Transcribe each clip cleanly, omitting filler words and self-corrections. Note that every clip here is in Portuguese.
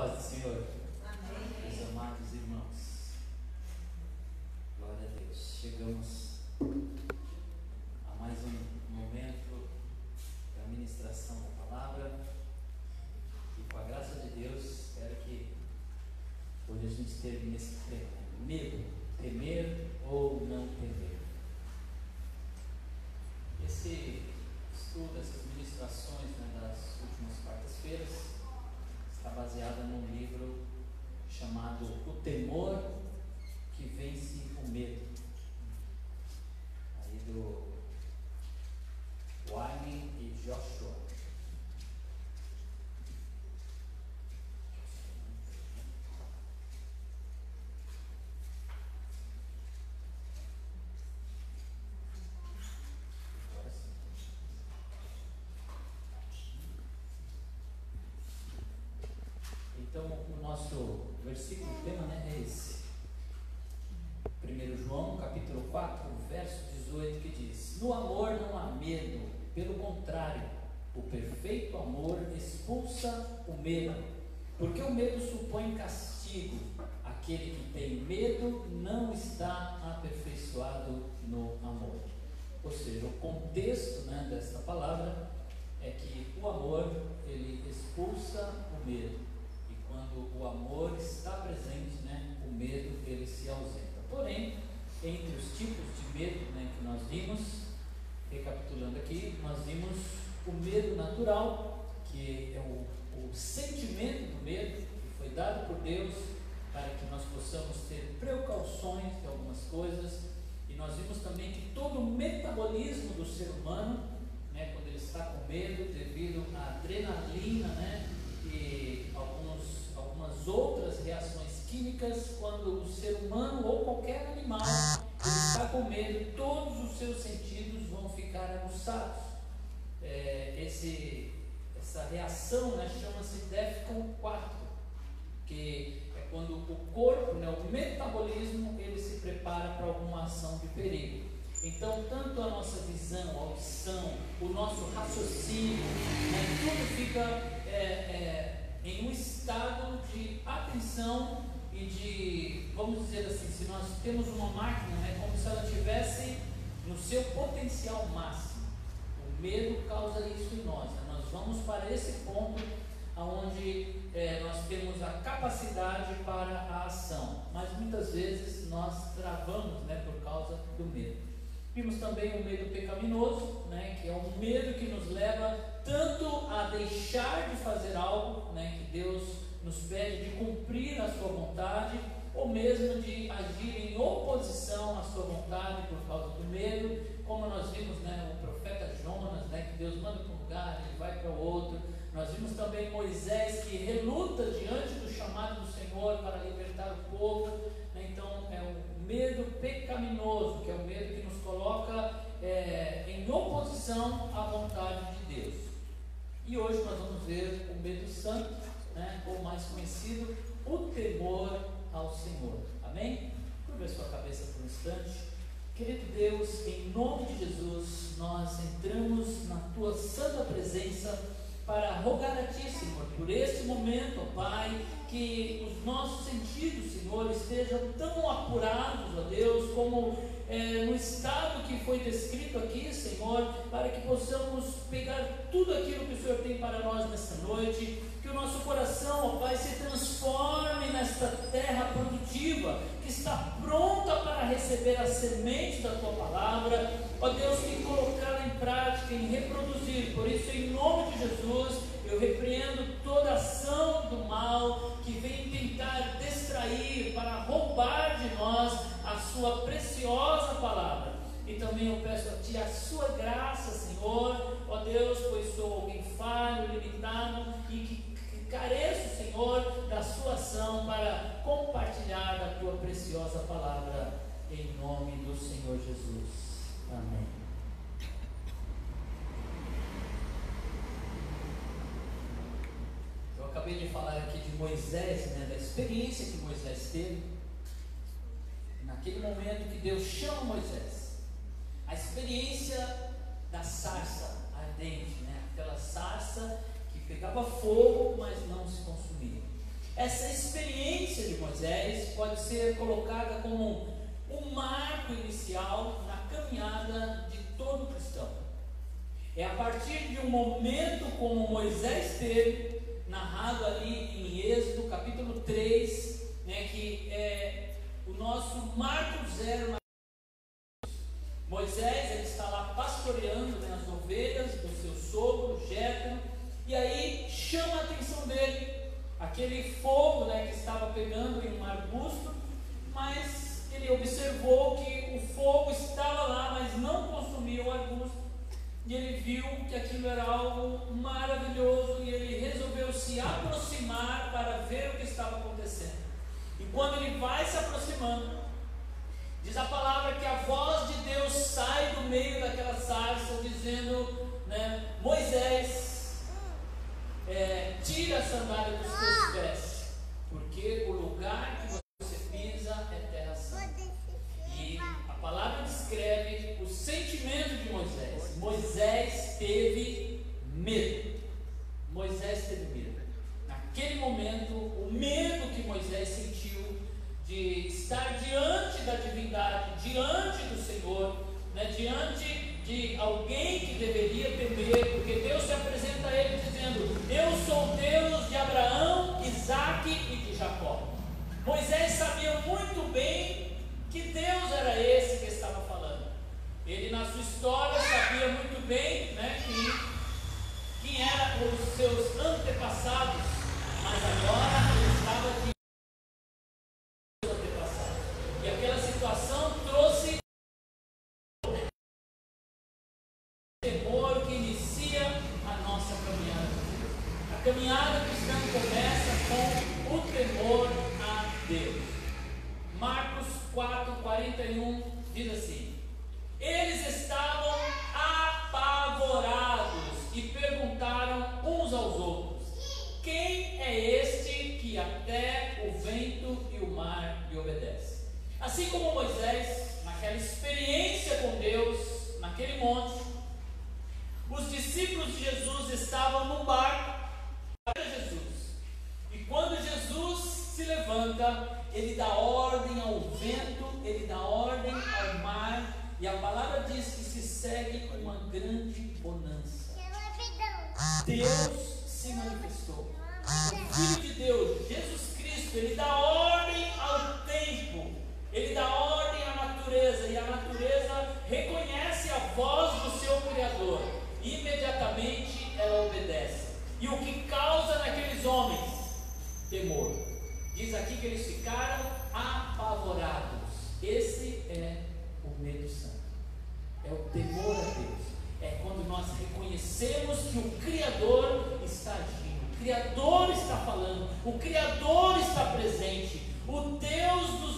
paz do Senhor. Amém. Meus amados irmãos, glória a Deus. Chegamos a mais um momento da ministração da palavra e, com a graça de Deus, espero que hoje a gente termine esse tema: medo, temer ou não temer. Esse estudo, essas ministrações, das últimas quartas-feiras, está baseada num livro chamado O Temor que Vence o Medo, aí do Wayne e Joshua. Então, o nosso versículo tema, é esse. 1 João, capítulo 4, verso 18, que diz: No amor não há medo, pelo contrário, o perfeito amor expulsa o medo, porque o medo supõe castigo. Aquele que tem medo não está aperfeiçoado no amor. Ou seja, o contexto, desta palavra é que o amor, ele expulsa o medo. Quando o amor está presente, o medo ele se ausenta. Porém, entre os tipos de medo que nós vimos, recapitulando aqui, nós vimos o medo natural, que é o sentimento do medo, que foi dado por Deus para que nós possamos ter precauções de algumas coisas. E nós vimos também que todo o metabolismo do ser humano, quando ele está com medo, devido à adrenalina, e algumas outras reações químicas, quando o ser humano ou qualquer animal ele está com medo, todos os seus sentidos vão ficar aguçados. Essa reação chama-se DEFCON 4, que é quando o corpo, o metabolismo, ele se prepara para alguma ação de perigo. Então, tanto a nossa visão, a audição, o nosso raciocínio, tudo fica em um estado de atenção e de, vamos dizer assim, se nós temos uma máquina, é como se ela estivesse no seu potencial máximo. O medo causa isso em nós. Nós vamos para esse ponto onde nós temos a capacidade para a ação, mas muitas vezes nós travamos por causa do medo. Vimos também o medo pecaminoso, que é um medo que nos leva tanto a deixar de fazer algo, que Deus nos pede de cumprir a sua vontade, ou mesmo de agir em oposição à sua vontade por causa do medo, como nós vimos o profeta Jonas, que Deus manda para um lugar, ele vai para o outro. Nós vimos também Moisés, que reluta diante do chamado do Senhor para libertar o povo. Então é o medo pecaminoso, que é o medo que nos coloca em oposição à vontade de Deus. E hoje nós vamos ver o medo santo, ou mais conhecido, o temor ao Senhor. Amém? Curva a sua cabeça por um instante. Querido Deus, em nome de Jesus, nós entramos na tua santa presença para rogar a Ti, Senhor, por esse momento, ó Pai, que os nossos sentidos, Senhor, estejam tão apurados, ó Deus, como no estado que foi descrito aqui, Senhor, para que possamos pegar tudo aquilo que o Senhor tem para nós nesta noite, que o nosso coração, ó Pai, se transforme nesta terra produtiva, que está pronta para receber a semente da Tua palavra, ó Deus, que colocá-la em prática, em reproduzir. Por isso, em nome de Jesus, eu repreendo toda ação do mal que vem tentar distrair, para roubar de nós a sua preciosa palavra. E também eu peço a Ti a sua graça, Senhor, ó Deus, pois sou alguém falho, limitado e que careço, Senhor, da sua ação para compartilhar a Tua preciosa palavra, em nome do Senhor Jesus. Amém. Eu acabei de falar aqui de Moisés, da experiência que Moisés teve, naquele momento que Deus chama Moisés, a experiência da sarça ardente, aquela sarça que pegava fogo, mas não se consumia. É essa experiência de Moisés pode ser colocada como um marco inicial na caminhada de todo cristão. É a partir de um momento como Moisés teve, narrado ali em Êxodo capítulo 3, né, que é o nosso marco zero na Moisés. Ele está lá pastoreando, né, as ovelhas do seu sogro Jétro, e aí chama a atenção dele aquele fogo, né, que estava pegando em um arbusto, mas ele observou que o fogo estava lá, mas não consumia o arbusto, e ele viu que aquilo era algo maravilhoso, e ele resolveu se aproximar para ver o que estava acontecendo. E quando ele vai se aproximando, diz a palavra que a voz de Deus sai do meio daquela sarça, dizendo, né, Moisés, tira a sandália dos teus pés, porque o lugar que você pisa é terra santa. E a palavra descreve o sentimento de Moisés. Moisés teve medo. Moisés teve medo. Naquele momento, o medo que Moisés sentiu de estar diante da divindade, diante do Senhor, né, diante de alguém que deveria temer, porque Deus se apresenta a ele dizendo: eu sou o Deus de Abraão, Isaque e de Jacó. Moisés sabia muito bem que Deus era esse que estava falando. Ele, na sua história, sabia muito bem, né, quem eram os seus antepassados, mas agora ele estava diante dos antepassados. E aquela situação trouxe temor que inicia a nossa caminhada. A caminhada cristã começa com o temor a Deus. Marcos 4:41 diz assim: eles estavam apavorados e perguntaram uns aos outros: quem é este que até o vento e o mar lhe obedecem? Assim como Moisés, naquela experiência com Deus, naquele monte, os discípulos de Jesus estavam num barco para Jesus. E quando Jesus se levanta, ele dá ordem ao vento, ele dá ordem ao mar, e a palavra diz que se segue com uma grande bonança. Deus se manifestou. O Filho de Deus, Jesus Cristo, ele dá ordem ao tempo, ele dá ordem à natureza, e a natureza reconhece a voz do seu Criador. Imediatamente ela obedece. E o que causa naqueles homens? Temor. Diz aqui que eles ficaram apavorados. Esse é o medo santo. É o temor a Deus. É quando nós reconhecemos que o Criador está agindo, o Criador está falando, o Criador está presente, o Deus dos...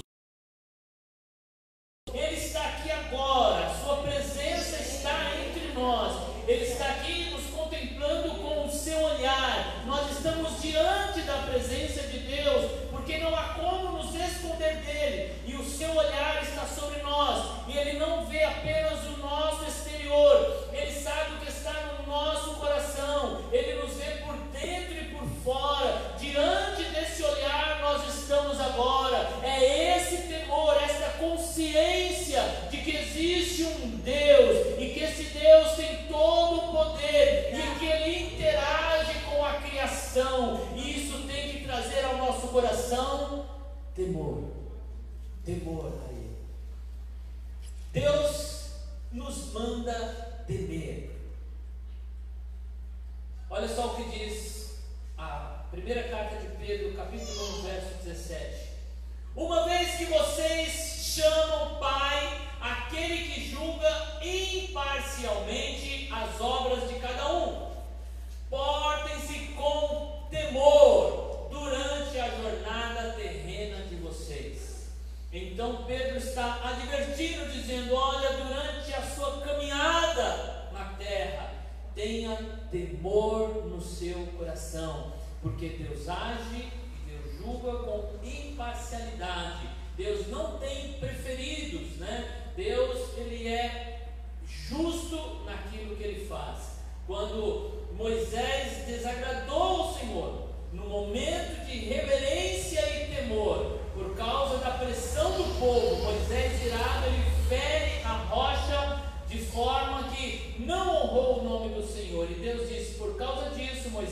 Ele está aqui agora, a sua presença está entre nós. Ele está aqui nos contemplando com o seu olhar. Nós estamos diante da presença de Deus, porque não há como nos esconder dele. E o seu olhar está sobre nós. E ele não vê apenas o nosso exterior. Ele sabe o que está no nosso coração. Ele nos vê por dentro e por fora. Diante desse olhar nós estamos agora. É esse temor, essa consciência de que existe um Deus e que esse Deus tem todo o poder e que ele interage com a criação, e isso tem que trazer ao nosso coração temor a ele. Deus nos manda temer. Olha só o que diz a primeira carta de Pedro, capítulo 1, verso 17: uma vez que vocês chamam Pai aquele que julga imparcialmente as obras de cada um, portem-se com temor durante a jornada terrena de vocês. Então Pedro está advertindo, dizendo: olha, durante a sua caminhada na terra, tenha temor no seu coração, porque Deus age e Deus julga com imparcialidade. Deus não tem preferidos, né? Deus, ele é justo naquilo que ele faz. Quando Moisés desagradou o Senhor, no momento de reverência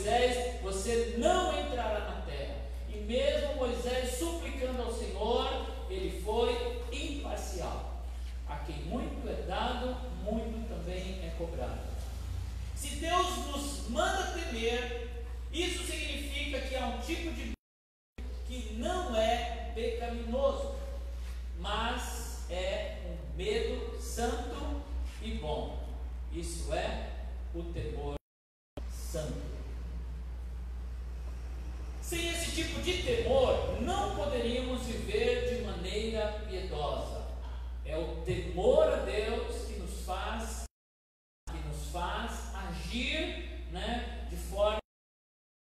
Moisés: você não entrará na terra. E mesmo Moisés suplicando ao Senhor, ele foi imparcial. A quem muito é dado, muito também é cobrado. Se Deus nos manda temer, isso significa que há um tipo de que não é pecaminoso, mas é um medo santo e bom. Isso é o temor santo. Sem esse tipo de temor, não poderíamos viver de maneira piedosa. É o temor a Deus que nos faz agir, de forma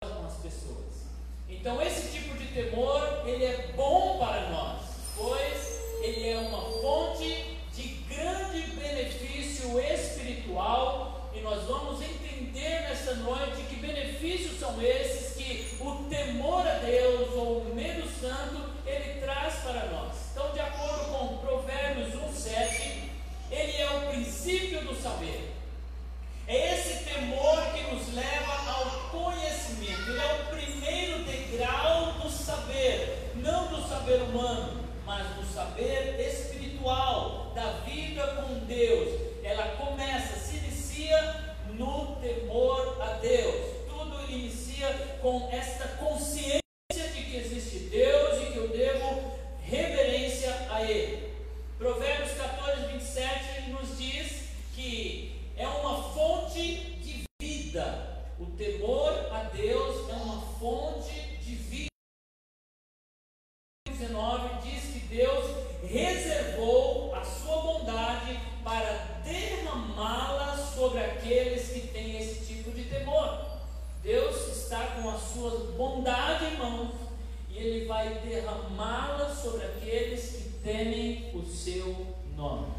com as pessoas. Então esse tipo de temor, ele é bom para nós, pois ele é uma fonte de grande benefício espiritual, e nós vamos entender nessa noite que benefícios são esses que o temor a Deus, ou o medo santo, ele traz para nós. Então, de acordo com Provérbios 1:7, ele é o princípio do saber. É esse temor que nos leva ao conhecimento. Ele é o primeiro degrau do saber, não do saber humano, mas do saber espiritual, da vida com Deus. Ela se inicia no temor a Deus. Tudo inicia com esta consciência de que existe Deus e que eu devo reverência a Ele. Provérbios 14:27 nos diz que é uma fonte de vida. O temor a Deus é uma fonte de vida. 19 diz que Deus reservou a sua bondade para derramá-la sobre aqueles que têm esse tipo de temor. Deus está com a sua bondade em mãos e Ele vai derramá-la sobre aqueles que temem o seu nome.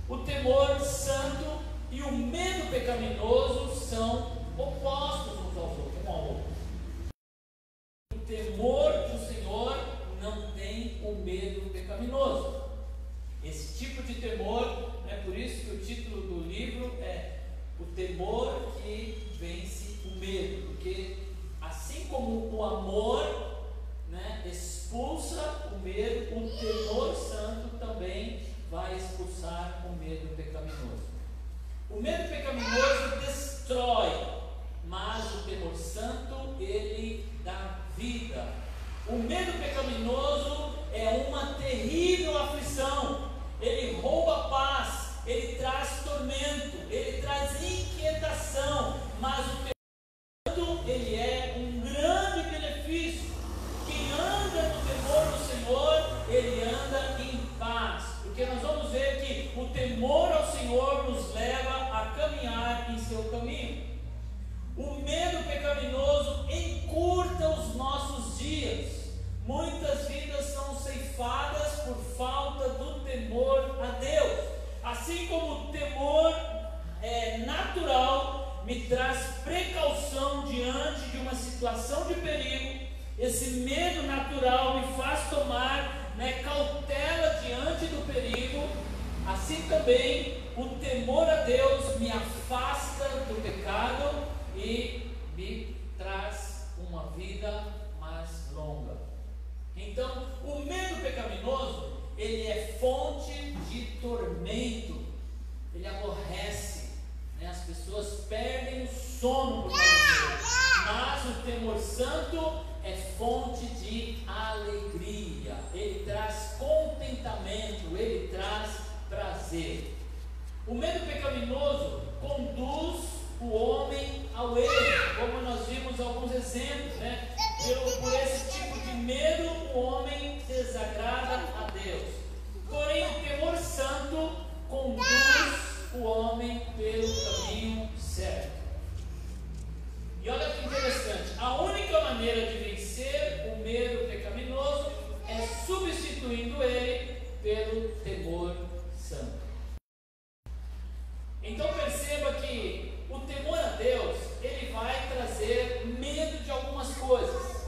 O temor santo e o medo pecaminoso são opostos uns aos outros, um ao outro. O temor do Senhor não tem o medo pecaminoso. Esse tipo de temor, por isso que o título do livro é O Temor que Vence o Medo, porque assim como o amor expulsa o medo, o temor santo também vai expulsar o medo pecaminoso. O medo pecaminoso destrói, mas o temor santo, ele dá vida. O medo pecaminoso é uma terrível aflição. Ele rouba a paz, ele traz tormento, ele traz inquietação, mas o temor santo, ele é um grande benefício. Quem anda no temor do Senhor, ele anda em paz, porque nós vamos ver que o temor ao Senhor nos leva a caminhar em seu caminho. O medo pecaminoso encurta os nossos dias. Muitas vidas são ceifadas por falta do temor a Deus. Assim como o temor natural me traz precaução diante de uma situação de perigo, esse medo natural me faz tomar cautela diante do perigo. Assim também o temor a Deus me afasta do pecado e me traz uma vida mais longa. Então, o medo pecaminoso, ele é fonte de tormento, ele aborrece, as pessoas perdem o sono por causa dele. Mas o temor santo é fonte de alegria, ele traz contentamento, ele traz prazer. O medo pecaminoso conduz o homem ao erro, como nós vimos alguns exemplos, por esse tipo de medo, o homem desagrada a Deus. Porém, o temor santo conduz o homem pelo caminho certo. E olha que interessante, a única maneira de vencer o medo pecaminoso é substituindo ele pelo temor santo. Então perceba que o temor a Deus, ele vai trazer medo de algumas coisas.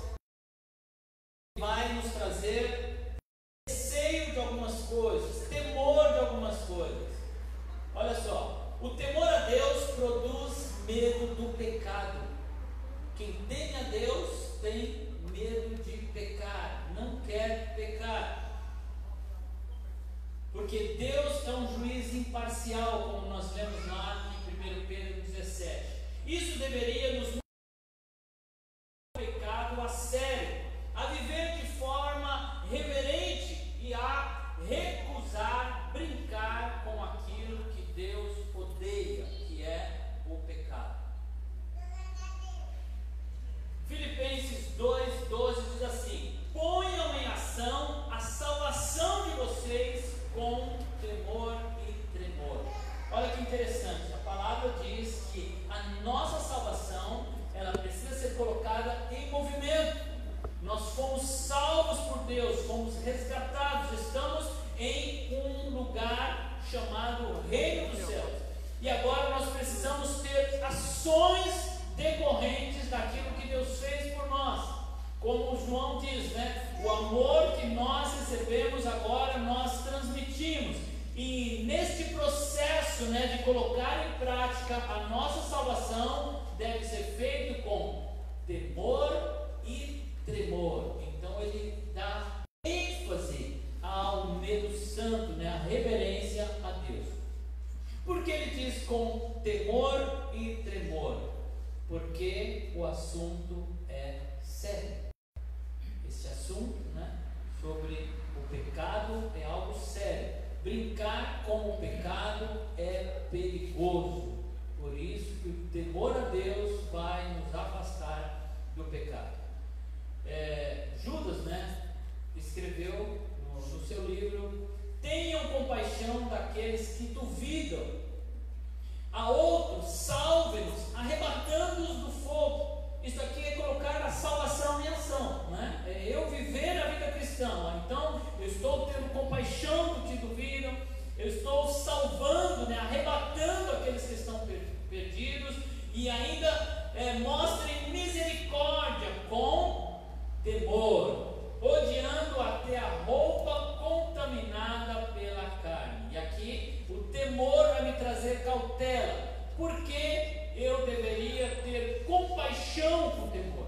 parcial, como nós lemos lá em 1 Pedro 17. Isso deveria nos pecado a sério, a viver de forma reverente e a recusar brincar com aquilo que Deus odeia, que é o pecado. Filipenses 2:12 diz assim: ponham em ação a salvação de vocês com temor e tremor. Olha que interessante, a palavra diz que a nossa salvação, ela precisa ser colocada em movimento. Nós fomos salvos por Deus, fomos resgatados, estamos em um lugar chamado Reino dos Céus. E agora nós precisamos ter ações decorrentes daquilo que Deus fez por nós. Como João diz, né? O amor que nós recebemos agora nós transmitimos. E neste processo, né, de colocar em prática a nossa salvação, deve ser feito com temor e tremor. Então ele dá ênfase ao medo santo, né, a reverência a Deus. Por que ele diz com temor e tremor? Porque o assunto é sério. Esse assunto, né, sobre o pecado é algo sério. Brincar com o pecado é perigoso. Por isso que o temor a Deus vai nos afastar do pecado. Judas, né, escreveu no seu livro: tenham compaixão daqueles que duvidam, a outros salve-nos, arrebatando-os do fogo. Isso aqui é colocar a salvação em ação, né? É eu viver a vida cristã. Então eu estou tendo compaixão dos que duvidam, eu estou salvando, né, arrebatando aqueles que estão perdidos, e ainda mostrem misericórdia com temor, odiando até a roupa contaminada pela carne. E aqui o temor vai me trazer cautela. Por que eu deveria ter compaixão com temor?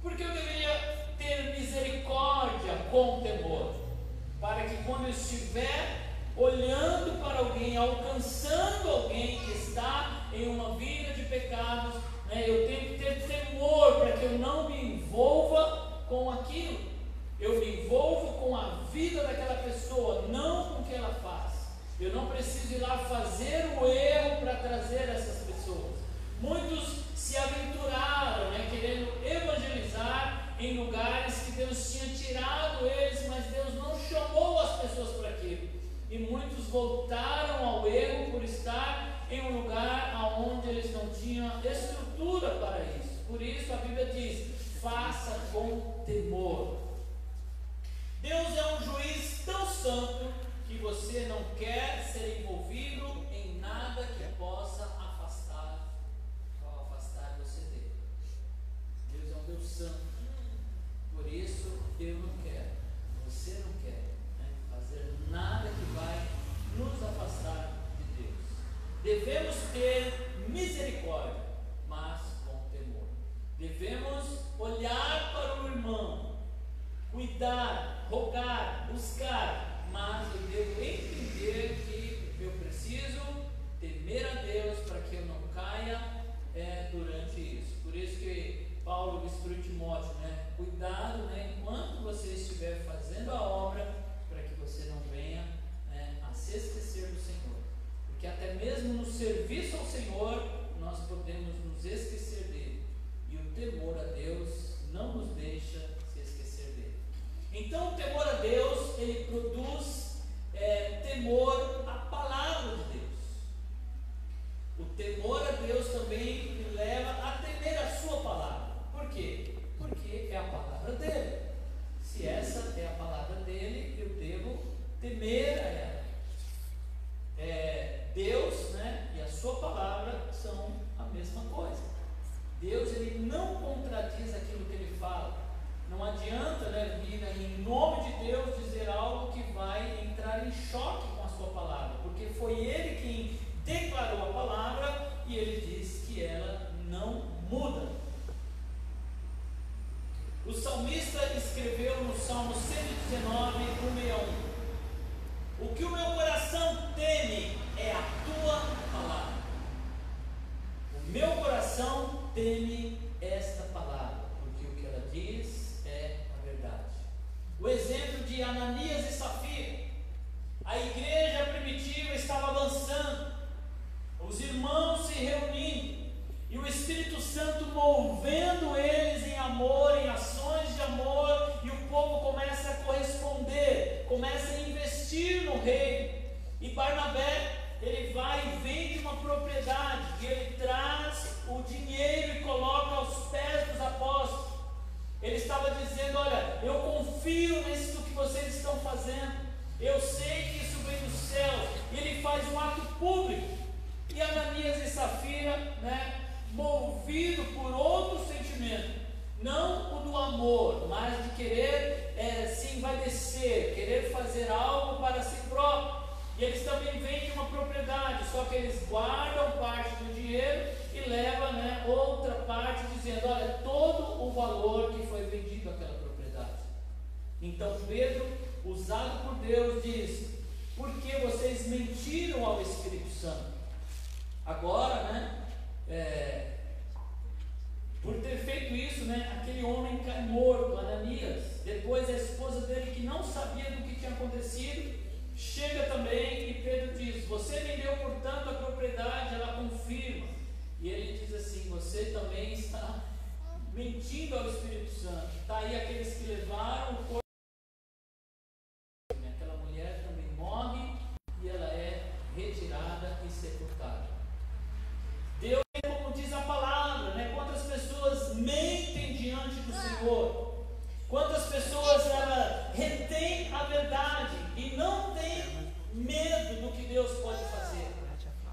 Porque eu deveria ter misericórdia com temor, para que quando eu estiver olhando para alguém, alcançando alguém que está em uma vida de pecados, né, eu tenho que ter temor para que eu não me envolva com aquilo. Eu me envolvo com a vida daquela pessoa, não com o que ela faz. Eu não preciso ir lá fazer o erro para trazer essas pessoas. Muitos se aventuraram, né, querendo evangelizar em lugares que Deus tinha tirado eles, mas Deus não chamou as pessoas para aquilo. E muitos voltaram ao erro por estar em um lugar onde eles não tinham estrutura para isso. Por isso a Bíblia diz: faça com temor. Deus é um juiz tão santo que você não quer ser envolvido em nada que possa afastar você dele. Deus é um Deus santo. Por isso eu não quero, você não quer, né, fazer nada que vai nos afastar de Deus. Devemos ter misericórdia, mas com temor. Devemos olhar para o irmão, cuidar, rogar, buscar, mas eu devo entender que eu preciso temer a Deus para que eu não caia durante isso. Por isso que Paulo disse para Timóteo, né, cuidado, né, enquanto você estiver fazendo a obra, para que você não venha, né, a se esquecer do Senhor. Porque até mesmo no serviço ao Senhor, nós podemos nos esquecer dele. E o temor a Deus não nos deixa se esquecer dele. Então o temor a Deus, ele produz temor à palavra de Deus. O temor a Deus também me leva a temer a sua palavra. Por quê? Porque é a palavra dele. Se essa é a palavra dele, eu devo temer a ela. Deus, né, e a sua palavra são a mesma coisa. Deus, ele não contradiz aquilo que ele fala. Não adianta, né, vir em nome de Deus dizer algo que vai entrar em choque com a sua palavra, porque foi ele quem declarou a palavra e ele diz que ela não muda. O salmista escreveu no Salmo 119, 161: O que o meu coração teme é a tua palavra. O meu coração teme esta palavra, porque o que ela diz é a verdade. O exemplo de Ananias e Safira. A igreja primitiva estava avançando, os irmãos se reunindo, e o Espírito Santo movendo eles em amor, em ações de amor, e o povo começa a corresponder, começa a investir no reino. E Barnabé, ele vai e vende uma propriedade, e ele traz o dinheiro e coloca aos pés dos apóstolos. Ele estava dizendo: olha, eu confio nisso que vocês estão fazendo, eu sei que isso vem do céu. E ele faz um ato público. E Ananias e Safira, movido por outro sentimento, não o do amor, mas de querer se envaidecer, querer fazer algo para si próprio. E eles também vendem uma propriedade, só que eles guardam parte do dinheiro e levam outra parte, dizendo: olha, todo o valor que foi vendido aquela propriedade. Então Pedro, usado por Deus, diz: por que vocês mentiram ao Espírito Santo? Agora, por ter feito isso, aquele homem cai morto, Ananias. Depois a esposa dele, que não sabia do que tinha acontecido, chega também, e Pedro diz: você vendeu, portanto, a propriedade. Ela confirma, e ele diz assim: você também está mentindo ao Espírito Santo. Está aí aqueles que levaram o corpo. Aquela mulher também morre, e ela é retirada e sepultada. Deus, como diz a palavra, quantas pessoas mentem diante do Senhor, quantas pessoas retêm a verdade e não têm medo do que Deus pode fazer.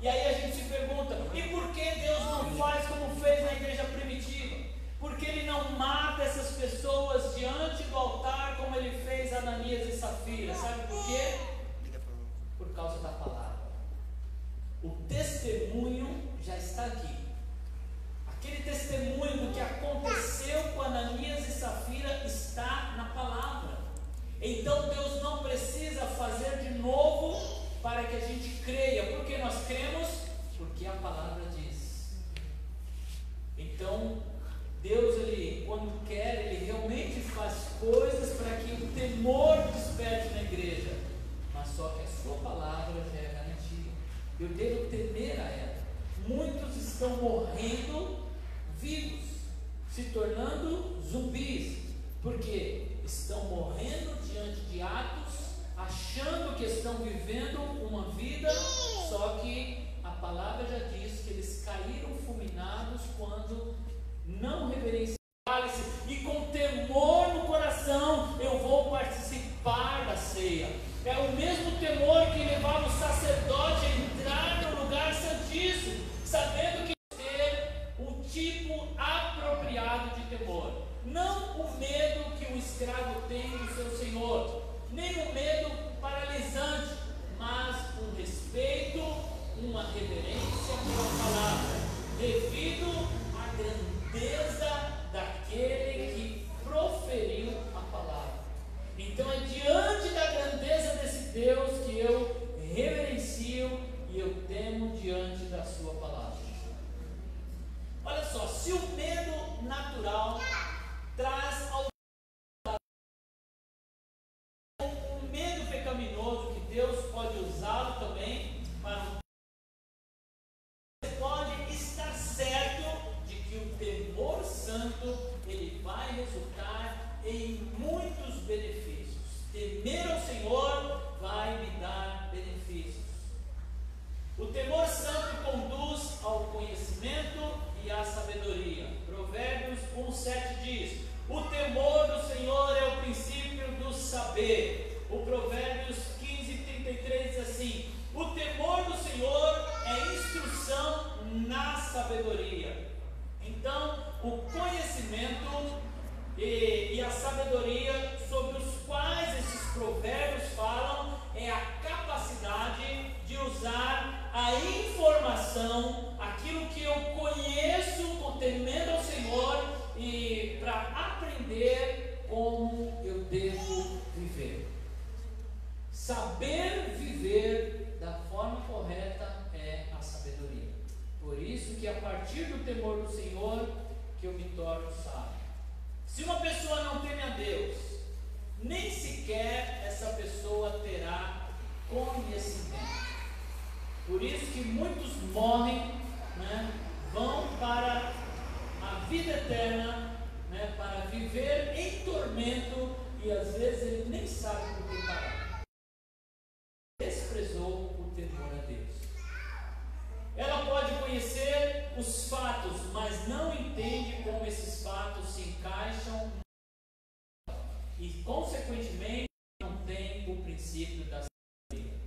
E aí a gente se pergunta: e por que Deus não faz como fez na igreja primitiva? Por que Ele não mata essas pessoas diante do altar, como Ele fez Ananias e Safira? Sabe por quê? Por causa da palavra. O testemunho já está aqui. Aquele testemunho do que aconteceu com Ananias e Safira está na palavra. Então Deus não precisa fazer de novo para que a gente creia. Por que nós cremos? Porque a palavra diz. Então Deus, Ele, quando quer, Ele realmente faz coisas para que o temor desperte na igreja. Mas só que a sua palavra já é garantia. Eu devo temer a ela. Muitos estão morrendo vivos, se tornando zumbis, porque estão morrendo diante de atos, achando que estão vivendo uma vida, só que a palavra já diz que eles caíram fulminados quando não reverenciaram. E com temor no coração eu vou participar da ceia. É o mesmo temor que levava o sacerdote a entrar no lugar santíssimo, sabendo que ter um tipo apropriado de temor. Não o medo que o escravo tem do seu senhor, nem o medo paralisante, mas um respeito, uma reverência pela palavra, devido à grandeza daquele que proferiu a palavra. Então é diante da grandeza desse Deus que eu reverencio e eu temo diante da sua palavra. Olha só, se o medo natural traz ao um medo pecaminoso, que Deus pode usá-lo também para você pode estar certo de que o temor santo ele vai resultar em muitos benefícios. Temer ao Senhor vai me dar benefícios. O temor santo conduz ao conhecimento e à sabedoria. Provérbios 1:7 diz: o temor do Senhor é o princípio do saber. O Provérbios 15:33 diz assim: o temor do Senhor é instrução na sabedoria. Então, o conhecimento e a sabedoria sobre os quais esses provérbios falam é a capacidade de usar a informação, aquilo que eu conheço, temendo ao Senhor, e para aprender como eu devo viver. Saber o temor do Senhor que eu me torno sábio. Se uma pessoa não teme a Deus, nem sequer essa pessoa terá conhecimento. Por isso que muitos morrem, vão para a vida eterna, para viver em tormento, e às vezes ele nem sabe por que parar. Desprezou o temor a Deus. Ela pode conhecer os fatos, mas não entende como esses fatos se encaixam e, consequentemente, não tem o princípio da sabedoria.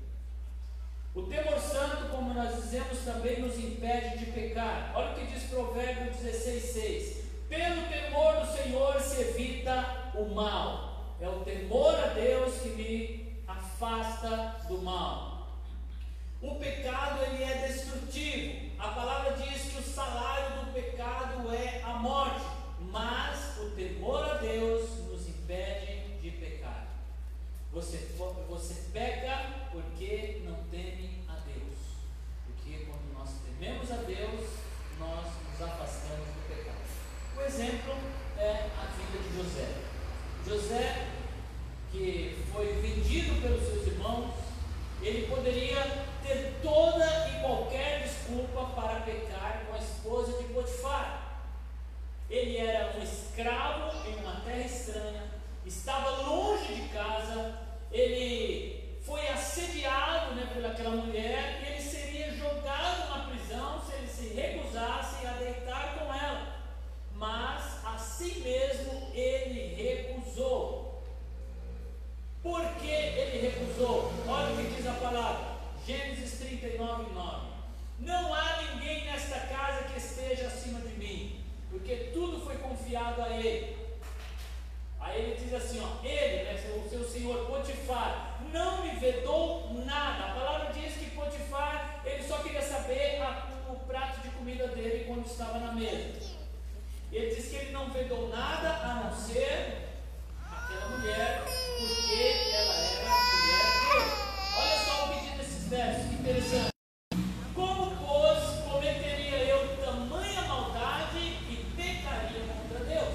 O temor santo, como nós dizemos, também nos impede de pecar. Olha o que diz Provérbios 16:6. Pelo temor do Senhor se evita o mal. É o temor a Deus que me afasta do mal. O pecado, ele é destrutivo. A palavra diz que o salário do pecado é a morte, mas o temor a Deus nos impede de pecar. Você peca porque não teme a Deus. Porque quando nós tememos a Deus, nós nos afastamos do pecado. O exemplo é a vida de José. José, que foi vendido pelos seus irmãos, ele poderia ter toda e qualquer desculpa para pecar com a esposa de Potifar. Ele era um escravo em uma terra estranha, estava longe de casa, ele foi assediado por aquela mulher, e ele seria jogado na prisão se ele se recusasse a deitar com ela. Mas assim mesmo ele recusou. Por que ele recusou? Olha o que diz a palavra, Gênesis 39:9. Não há ninguém nesta casa que esteja acima de mim, porque tudo foi confiado a ele. Aí ele diz assim, ele, o seu senhor Potifar, não me vedou nada. A palavra diz que Potifar, ele só queria saber o prato de comida dele quando estava na mesa. Ele diz que ele não vedou nada a não ser aquela mulher, porque ela era a mulher dele. Olha só o que diz nesses versos, que interessante. Como, pois, cometeria eu tamanha maldade e pecaria contra Deus?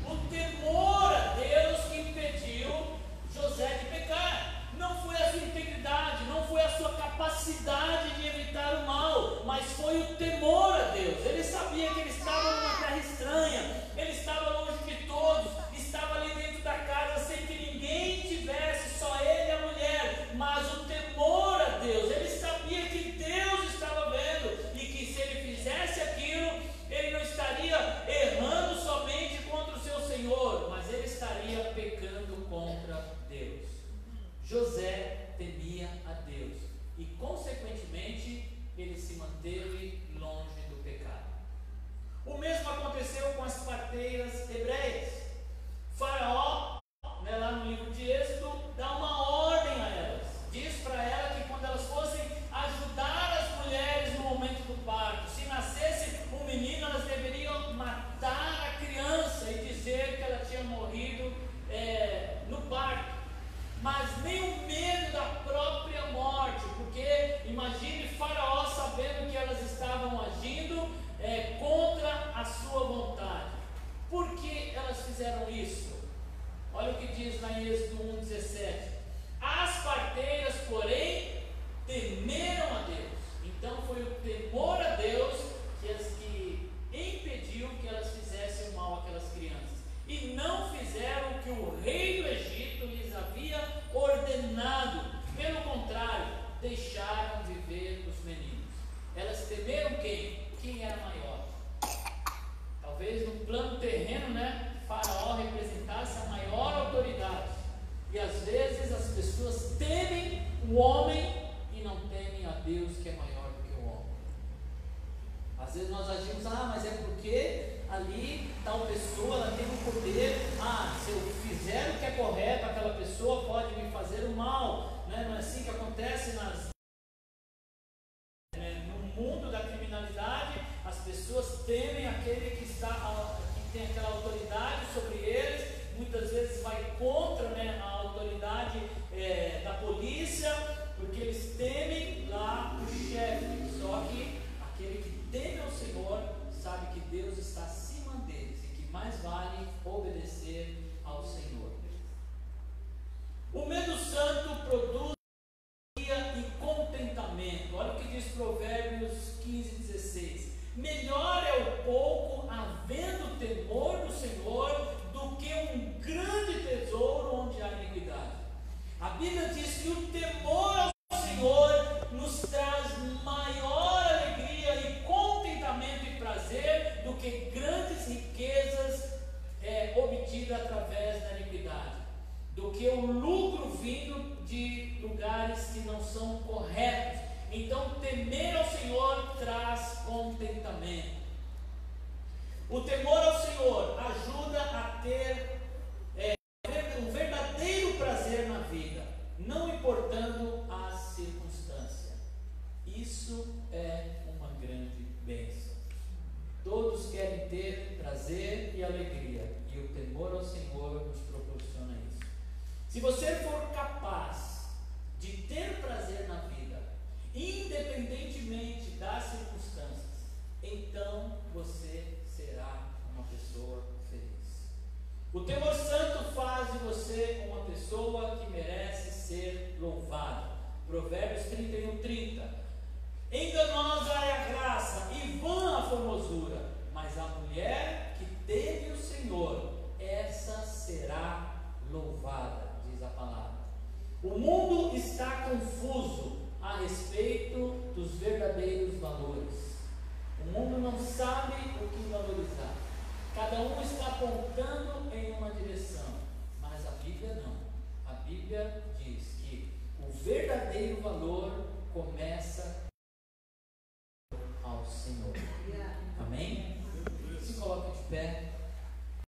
O temor a Deus que impediu José de pecar. Não foi a sua integridade, não foi a sua capacidade de evitar o mal, mas foi o temor a Deus. Ele sabia que ele estava numa terra estranha, ele estava longe de todos, estava ali dentro da casa sem que ninguém tivesse, só ele e a mulher, mas o temor a Deus, ele sabia que Deus estava vendo, e que se ele fizesse aquilo, ele não estaria errando somente contra o seu Senhor, mas ele estaria pecando contra Deus. José temia a Deus e, consequentemente, ele se manteve longe do pecado. O mesmo aconteceu com as parteiras hebreias. Faraó, lá no livro de Êxodo, dá uma ordem a elas. Diz para ela que quando elas fossem ajudar as mulheres no momento do parto, se nascesse um menino, elas deveriam matar a criança e dizer que ela tinha morrido no parto. Mas nem o medo da própria morte, porque imagine Faraó sabendo que elas estavam agindo contra a sua vontade. Por que elas fizeram isso? Olha o que diz lá em Êxodo 1:17. As parteiras, porém, temeram a Deus. Então foi o temor a Deus que impediu que elas fizessem mal àquelas crianças. E não fizeram o que o rei do Egito lhes havia ordenado. Pelo contrário, deixaram viver os meninos. Elas temeram quem? Quem era maior? Talvez no plano terreno, Faraó representasse a maior autoridade. E às vezes as pessoas temem o homem e não temem a Deus, que é maior do que o homem. Às vezes nós agimos, mas é porque ali tal pessoa ela tem um poder. Se eu fizer o que é correto, aquela pessoa pode me fazer o mal. Não é assim que acontece no mundo da criminalidade. As pessoas temem aquele que tem aquela autoridade sobre eles. Muitas vezes vai contra a autoridade da polícia, porque eles temem lá o chefe. Só que aquele que teme ao Senhor sabe que o lucro vindo de lugares que não são corretos. Então, temer ao Senhor traz contentamento. O temor ao Senhor ajuda a ter um verdadeiro prazer na vida, não importando a circunstância. Isso é uma grande bênção. Todos querem ter prazer e alegria, e o temor ao Senhor nos proporciona isso. Se você for capaz de ter prazer na vida, independentemente das circunstâncias, então você será uma pessoa feliz. O temor santo faz de você uma pessoa que merece ser louvada. Provérbios 31:30. Enganosa é a graça e vã a formosura, mas a mulher que teme o Senhor, essa será louvada, diz a palavra. O mundo está confuso a respeito dos verdadeiros valores. O mundo não sabe o que valorizar. Cada um está apontando em uma direção, mas a Bíblia não. A Bíblia diz que o verdadeiro valor começa ao Senhor. Amém? Se coloque de pé.